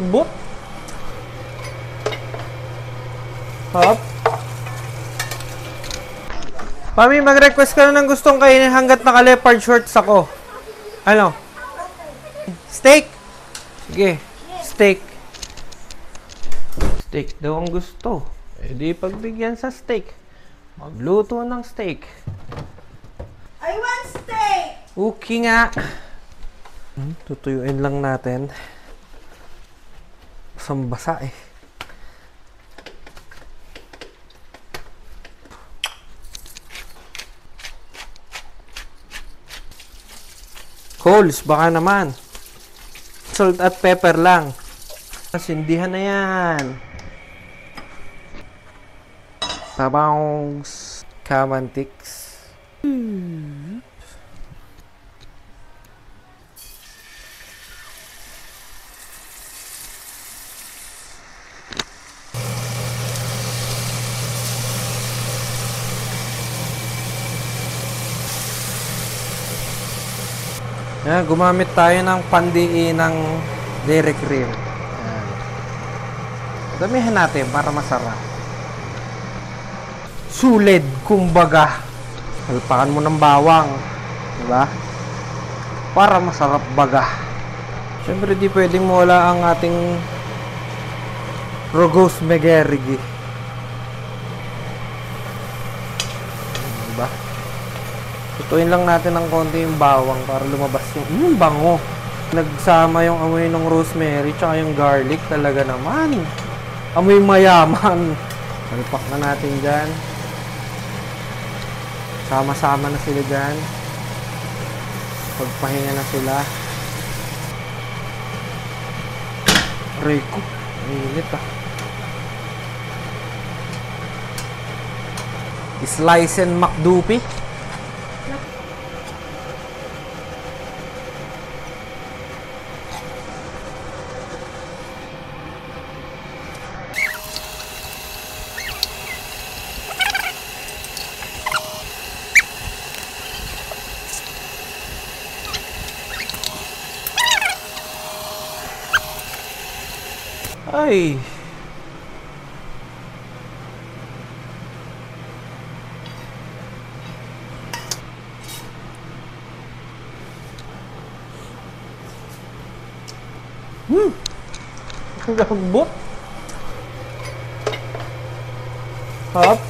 Lambot. Hop. Mami, mag-request ka na ng gustong kainin hanggat naka-leopard shorts ako. Ano? Steak? Sige. Steak. Steak daw ang gusto. Eh di pagbigyan sa steak. Magluto ng steak. I want steak! Okay nga. Tutuyuin lang natin. Basang-basa eh. Coals, baka naman. Salt at pepper lang. Sindihan na yan. Tabangs kamantiks. Yan, gumamit tayo ng pandiinang dairy cream. Yan. Damihan natin para masarap. Sulid, kumbaga. Halpakan mo ng bawang. Diba? Para masarap baga. Siyempre di pwedeng mawala ang ating Rogos Megerigi. Diba? Tutuin lang natin ng konti yung bawang para lumabas yung bango. Nagsama yung amoy ng rosemary tsaka yung garlic talaga naman. Amoy mayaman. Palpak na natin dyan. Sama-sama na sila dyan. Pagpahinga na sila. Aray ko. Mainit ah. Slice and McDoopie. Ay. Lambot. Hop.